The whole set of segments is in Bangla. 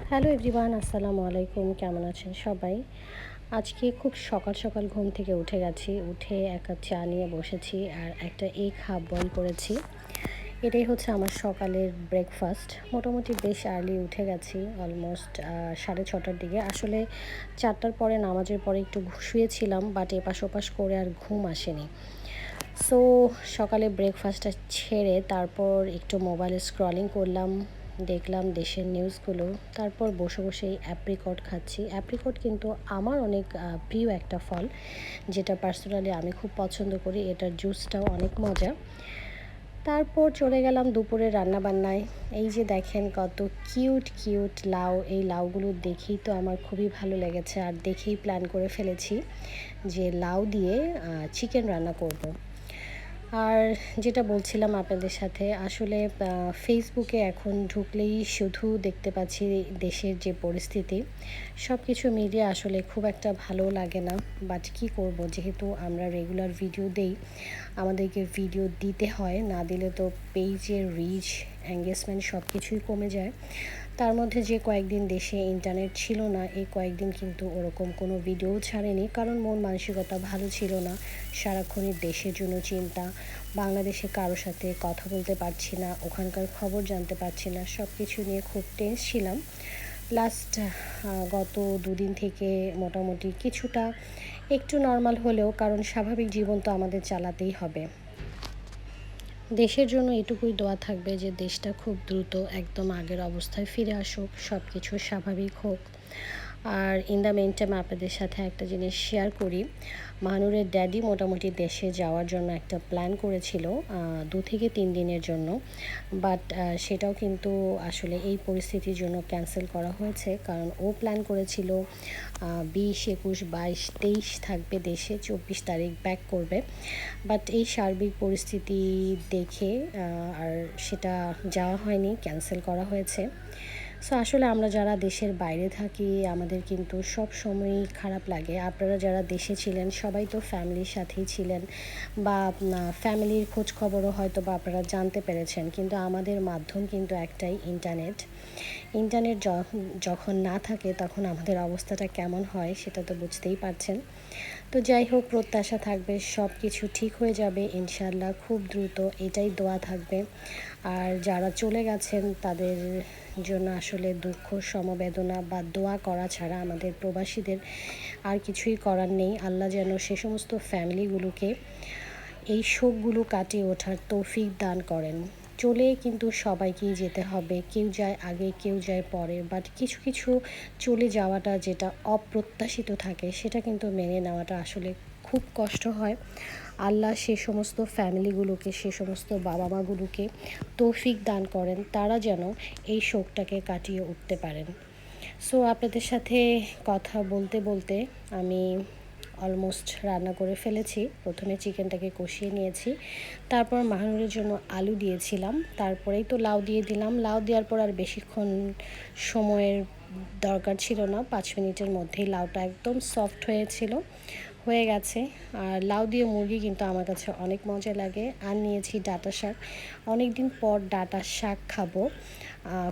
হ্যালো এভরিওয়ান, আসসালামু আলাইকুম। কেমন আছেন সবাই? আজকে খুব সকাল সকাল ঘুম থেকে উঠে গেছি। উঠে এক কাপ চা নিয়ে বসেছি আর একটা এগ হাফ বয়েল করেছি। এটাই হচ্ছে আমার সকালের ব্রেকফাস্ট। মোটামুটি বেশ আর্লি উঠে গেছি, অলমোস্ট 6:30টার দিকে। আসলে 4টার পরে নামাজের পরে একটু শুয়েছিলাম, বাট এপাশ ওপাশ করে আর ঘুম আসেনি। সো সকালে ব্রেকফাস্টটা ছেড়ে তারপর একটু মোবাইলে স্ক্রলিং করলাম, দেখলাম দেশের নিউজগুলো। তারপর বসে বসেই অ্যাপ্রিকট খাচ্ছি। অ্যাপ্রিকট কিন্তু আমার অনেক প্রিয় একটা ফল, যেটা পার্সোনালি আমি খুব পছন্দ করি। এটার জুসটাও অনেক মজা। তারপর চলে গেলাম দুপুরে রান্নাবান্নায়। এই যে দেখেন কত কিউট কিউট লাউ, এই লাউগুলো দেখেই তো আমার খুবই ভালো লেগেছে, আর দেখেই প্ল্যান করে ফেলেছি যে লাউ দিয়ে চিকেন রান্না করব। আর যেটা বলছিলাম আপনাদের সাথে, আসলে ফেসবুকে এখন ঢুকলেই শুধু দেখতে পাচ্ছি দেশের যে পরিস্থিতি। সব কিছু মিলিয়ে আসলে খুব একটা ভালো লাগে না, বাট কী করব, যেহেতু আমরা রেগুলার ভিডিও দেই, আমাদেরকে ভিডিও দিতে হয়, না দিলে তো পেজের রিচ, এঙ্গেজমেন্ট সব কিছুই কমে যায়। তার মধ্যে যে কয়েকদিন দেশে ইন্টারনেট ছিল না, এই কয়েকদিন কিন্তু ওরকম কোনো ভিডিও ছাড়েনি, কারণ মন মানসিকতা ভালো ছিল না। সারাক্ষণই দেশের জন্য চিন্তা, বাংলাদেশে কারোর সাথে কথা বলতে পারছি না, ওখানকার খবর জানতে পারছি না, সব কিছু নিয়ে খুব টেন্স ছিলাম। লাস্ট গত দুদিন থেকে মোটামুটি কিছুটা একটু নর্মাল হলেও, কারণ স্বাভাবিক জীবন তো আমাদের চালাতেই হবে। দেশের জন্য এটুকুই দোয়া থাকবে যে দেশটা খুব দ্রুত একদম আগের অবস্থায় ফিরে আসুক, সব কিছু স্বাভাবিক হোক। আর ইন দ্য মেন টাইম আপনাদের সাথে একটা জিনিস শেয়ার করি। মাহানুরের ড্যাডি মোটামুটি দেশে যাওয়ার জন্য একটা প্ল্যান করেছিল 2 থেকে 3 দিনের জন্য, বাট সেটাও কিন্তু আসলে এই পরিস্থিতির জন্য ক্যান্সেল করা হয়েছে। কারণ ও প্ল্যান করেছিল 20, 21, 22, 23 থাকবে দেশে, 24 তারিখ ব্যাক করবে। বাট এই সার্বিক পরিস্থিতি দেখে আর সেটা যাওয়া হয়নি, ক্যান্সেল করা হয়েছে। সো আসলে আমরা যারা দেশের বাইরে থাকি, আমাদের কিন্তু সব সময়ই খারাপ লাগে। আপনারা যারা দেশে ছিলেন সবাই তো ফ্যামিলির সাথেই ছিলেন, বা ফ্যামিলির খোঁজ খবরও হয়তো বা আপনারা জানতে পেরেছেন, কিন্তু আমাদের মাধ্যম কিন্তু একটাই, ইন্টারনেট। ইন্টারনেট যখন না থাকে তখন আমাদের অবস্থাটা কেমন হয় সেটা তো বুঝতেই পারছেন। তো যাই হোক, প্রত্যাশা থাকবে সব কিছু ঠিক হয়ে যাবে ইনশাল্লাহ খুব দ্রুত, এটাই দোয়া থাকবে। আর যারা চলে গেছেন তাদের জন্য আসলে দুঃখ, সমবেদনা বা দোয়া করা ছাড়া আমাদের প্রবাসীদের আর কিছুই করার নেই। আল্লাহ যেন সে সমস্ত ফ্যামিলিগুলোকে এই শোকগুলো কাটিয়ে ওঠার তৌফিক দান করেন। চলে কিন্তু সবাইকেই যেতে হবে, কেউ যায় আগে, কেউ যায় পরে, বাট কিছু কিছু চলে যাওয়াটা যেটা অপ্রত্যাশিত থাকে, সেটা কিন্তু মেনে নেওয়াটা আসলে খুব কষ্ট হয়। আল্লাহ সে সমস্ত ফ্যামিলিগুলোকে, সে সমস্ত বাবা মাগুলোকে তৌফিক দান করেন, তারা যেন এই শোকটাকে কাটিয়ে উঠতে পারেন। সো আপনাদের সাথে কথা বলতে বলতে আমি অলমোস্ট রান্না করে ফেলেছি। প্রথমে চিকেনটাকে কষিয়ে নিয়েছি, তারপর মাহানুরের জন্য আলু দিয়েছিলাম, তারপরেই তো লাউ দিয়ে দিলাম। লাউ দেওয়ার পর আর বেশিক্ষণ সময়ের দরকার ছিল না, 5 মিনিটের মধ্যেই লাউটা একদম সফট হয়ে গেছে। আর লাউ দিয়ে মুরগি কিন্তু আমার কাছে অনেক মজা লাগে। আর নিয়েছি ডাঁটা শাক, অনেক দিন পর ডাঁটা শাক খাবো।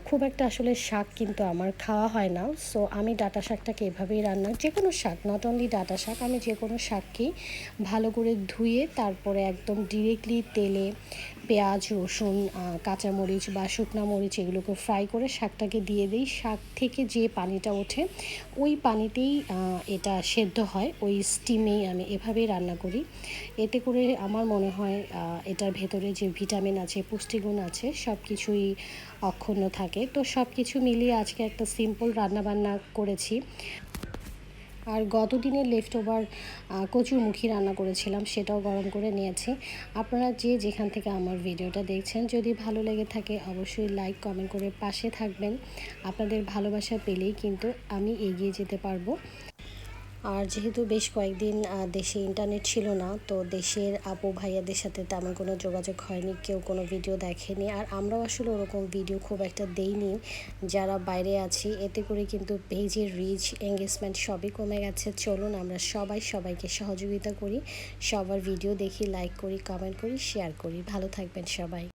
খুব একটা আসলে শাক কিন্তু আমার খাওয়া হয় না, সো আমি ডাঁটা শাকটাকে এভাবেই রান্না, যে কোনো শাক, নট অনলি ডাঁটা শাক, আমি যে কোনো শাককেই ভালো করে ধুয়ে তারপরে একদম ডিরেক্টলি তেলে পেঁয়াজ, রসুন, কাঁচামরিচ বা শুকনা মরিচ এগুলোকে ফ্রাই করে শাকটাকে দিয়ে দিই। শাক থেকে যে পানিটা ওঠে ওই পানিতেই এটা সেদ্ধ হয়, ওই স্টিমেই আমি এভাবেই রান্না করি। এতে করে আমার মনে হয় এটার ভেতরে যে ভিটামিন আছে, পুষ্টিগুণ আছে, সব কিছুই অক্ষুণ্ণ থাকে। তো সব কিছু মিলিয়ে আজকে একটা সিম্পল রান্নাবান্না করেছি। আর গত দিনের লেফট ওভার কচুরমুখী রান্না করেছিলাম, সেটাও গরম করে নিয়েছি। আপনারা যে যেখান থেকে আমার ভিডিওটা দেখছেন, যদি ভালো লেগে থাকে অবশ্যই লাইক কমেন্ট করে পাশে থাকবেন। আপনাদের ভালোবাসা পেলেই কিন্তু আমি এগিয়ে যেতে পারবো। আর যেহেতু বেশ কয়েকদিন দেশে ইন্টারনেট ছিল না, তো দেশের আপু ভাইয়াদের সাথে তেমন কোনো যোগাযোগ হয়নি, কেউ কোনো ভিডিও দেখেনি, আর আমরাও আসলে ওরকম ভিডিও খুব একটা দেইনি যারা বাইরে আছি। এতে করে কিন্তু পেজের রিচ, এঙ্গেজমেন্ট সবই কমে গেছে। চলুন আমরা সবাই সবাইকে সহযোগিতা করি, সবার ভিডিও দেখি, লাইক করি, কমেন্ট করি, শেয়ার করি। ভালো থাকবেন সবাই।